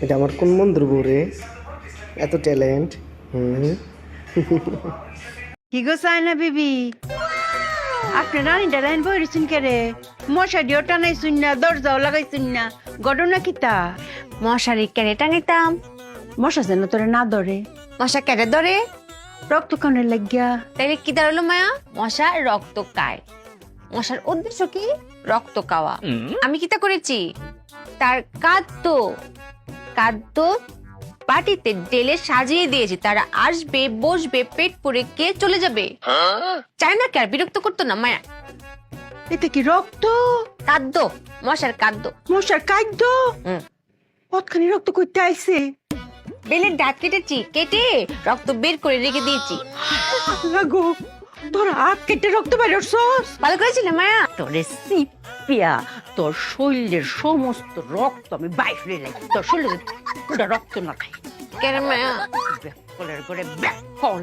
এটা আমার কোন বন্ধুর বউ রে, এত ট্যালেন্ট। কি গো সাইনা বিবি, আপনি রানীটা লাইন বইরেছেন কে রে? মশারিও টানাইছুন না, দরজাও লাগাইছুন না, ঘটনা কিতা? মশারি কেড়ে টাঙাইতাম। মশা যেন তোরে না ধরে, মশা কেড়ে ধরে? রক্ত কানের লাগিয়া। তাইলে কি দাঁড়ালো মায়া? মশা রক্ত খায়। মশার উদ্দেশ্য কি? রক্ত খাওয়া। আমি কিতা করেছি? তার খাদ্য পাটিতে ঢেলে সাজিয়ে দিয়েছি। তারা আসবে, বসবে, পেট পুড়ে কে চলে যাবে। চায় না কে আর বিরক্ত করতো না মায়া। এতে কি রক্ত? খাদ্য, মশার খাদ্য। মশার খাদ্য? কতখানি রক্ত করতে আইছে? বেলের দাঁত কেটেছি, কেটে রক্ত বের করে রেখে দিয়েছি। গো, তোর হাত কেটে রক্ত বের করছস? ভালো করেছিল মায়া। তোরে সিপিয়া তোর শরীরের সমস্ত রক্ত আমি বাইরে লাগি, তোর শরীরে পুরো রক্ত না খাই। কেন মায়া? ব্যাকলের করে ব্যাকল।